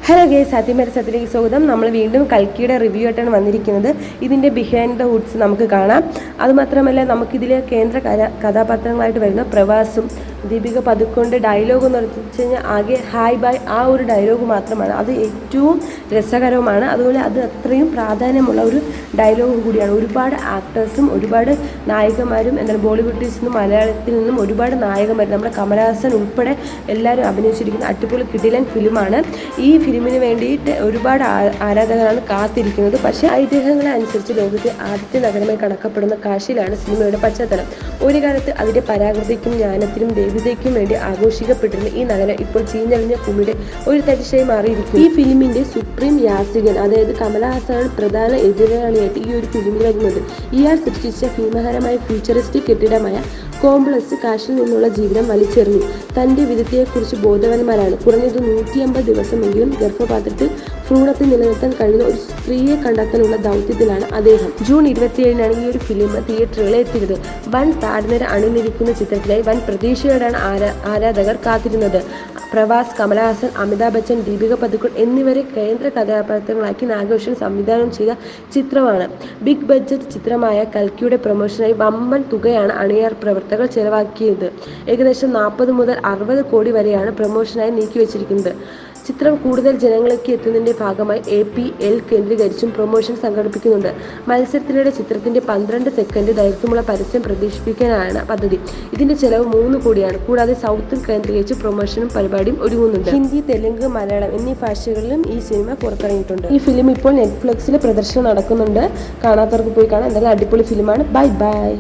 Hello guys, സത്യത്തിലേക്ക് സ്വാഗതം. നമ്മൾ വീണ്ടും കൽക്കിയുടെ റിവ്യൂ ആയിട്ടാണ് വന്നിരിക്കുന്നത്. ഇതിൻ്റെ ബിഹൈൻഡ് ദ വുഡ്സ് നമുക്ക് കാണാം. അതുമാത്രമല്ല, നമുക്കിതിലെ കേന്ദ്ര കഥാപാത്രങ്ങളായിട്ട് വരുന്ന പ്രവാസും ദീപിക പദുക്കോണിൻ്റെ ഡയലോഗ് എന്ന് പറഞ്ഞു കഴിഞ്ഞാൽ ആകെ ഹായ് ബൈ ആ ഒരു ഡയലോഗ് മാത്രമാണ്. അത് ഏറ്റവും രസകരവുമാണ്. അതുപോലെ അത് അത്രയും പ്രാധാന്യമുള്ള ഒരു ഡയലോഗും കൂടിയാണ്. ഒരുപാട് ആക്ടേഴ്സും ഒരുപാട് നായികമാരും ബോളിവുഡിൽ നിന്നും മലയാളത്തിൽ നിന്നും ഒരുപാട് നായകന്മാർ, നമ്മുടെ കമലഹാസൻ ഉൾപ്പെടെ എല്ലാവരും അഭിനയിച്ചിരിക്കുന്ന അടിപൊളി കിടിലൻ ഫിലിമാണ്. ഈ ഫിലിമിന് വേണ്ടിയിട്ട് ഒരുപാട് ആരാധകരാണ് കാത്തിരിക്കുന്നത്. പക്ഷേ ഐതിഹ്യങ്ങളെ അനുസരിച്ച് ലോകത്തെ ആദ്യത്തെ നഗരമായി കണക്കപ്പെടുന്ന കാശിയിലാണ് സിനിമയുടെ പശ്ചാത്തലം. ഒരു കാലത്ത് അതിൻ്റെ പരാകൃതിക്കും ജ്ഞാനത്തിനും ദേവിതയ്ക്കും വേണ്ടി ആഘോഷിക്കപ്പെട്ടിരുന്ന ഈ നഗരം ഇപ്പോൾ ചീഞ്ഞളിഞ്ഞ ഭൂമിയുടെ ഒരു തരിശായി മാറിയിരിക്കും. ഈ ഫിലിമിന്റെ സുപ്രീം യാസികൻ, അതായത് കമലഹാസനാണ് പ്രധാന എതിരാളിയായിട്ട് ഈ ഒരു ഫിലിമിൽ വരുന്നത്. ഇയാൾ സൃഷ്ടിച്ച ഭീമകരമായ ഫ്യൂച്ചറിസ്റ്റിക് കെട്ടിടമായ കോംപ്ലക്സ് കാശിൽ നിന്നുള്ള ജീവിതം വലിച്ചെറിഞ്ഞു. തൻ്റെ വിധത്തെക്കുറിച്ച് ബോധവാന്മാരാണ്. കുറഞ്ഞത് 150 ദിവസമെങ്കിലും ഗർഭപാത്രത്തിൽ ഭ്രൂണത്തിൽ നിലനിർത്താൻ കഴിയുന്ന ഒരു സ്ത്രീയെ കണ്ടെത്താനുള്ള ദൗത്യത്തിലാണ് അദ്ദേഹം. ജൂൺ 27-നാണ് ഈ ഒരു ഫിലിം തിയേറ്ററുകളിൽ എത്തിയത്. വൻ താഴ്നിര അണിനിരിക്കുന്ന ചിത്രത്തിനായി വൻ പ്രതീക്ഷയോടെയാണ് ആരാധകർ കാത്തിരുന്നത്. പ്രവാസ്, കമലഹാസൻ, അമിതാഭ് ബച്ചൻ, ദീപിക പദുക്കോൺ എന്നിവരെ കേന്ദ്ര കഥാപാത്രങ്ങളാക്കി നാഗേശ്വരൻ സംവിധാനം ചെയ്ത ചിത്രമാണ്. ബിഗ് ബഡ്ജറ്റ് ചിത്രമായ കൽക്കിയുടെ പ്രൊമോഷനായി വമ്പൻ തുകയാണ് അണിയർ പ്രവർത്തകർ ചെലവാക്കിയത്. ഏകദേശം 40 മുതൽ 60 കോടി വരെയാണ് പ്രൊമോഷനായി നീക്കിവെച്ചിരിക്കുന്നത്. ചിത്രം കൂടുതൽ ജനങ്ങളിലേക്ക് എത്തുന്നതിൻ്റെ ഭാഗമായി APL കേന്ദ്രീകരിച്ചും പ്രൊമോഷൻ സംഘടിപ്പിക്കുന്നുണ്ട്. മത്സരത്തിനിടെ ചിത്രത്തിൻ്റെ 12 സെക്കൻഡ് ദൈർഘ്യമുള്ള പരസ്യം പ്രദർശിപ്പിക്കാനാണ് പദ്ധതി. ഇതിൻ്റെ ചെലവ് 3 കോടിയാണ്. കൂടാതെ സൗത്തിൽ കേന്ദ്രീകരിച്ച് പ്രൊമോഷനും പരിപാടിയും ഒരുങ്ങുന്നുണ്ട്. ഹിന്ദി, തെലുങ്ക്, മലയാളം എന്നീ ഭാഷകളിലും ഈ സിനിമ പുറത്തിറങ്ങിയിട്ടുണ്ട്. ഈ ഫിലിം ഇപ്പോൾ നെറ്റ്ഫ്ലിക്സിൽ പ്രദർശനം നടക്കുന്നുണ്ട്. കാണാത്തവർക്ക് പോയി കാണാം. എന്തായാലും അടിപൊളി ഫിലിമാണ്. Bye by.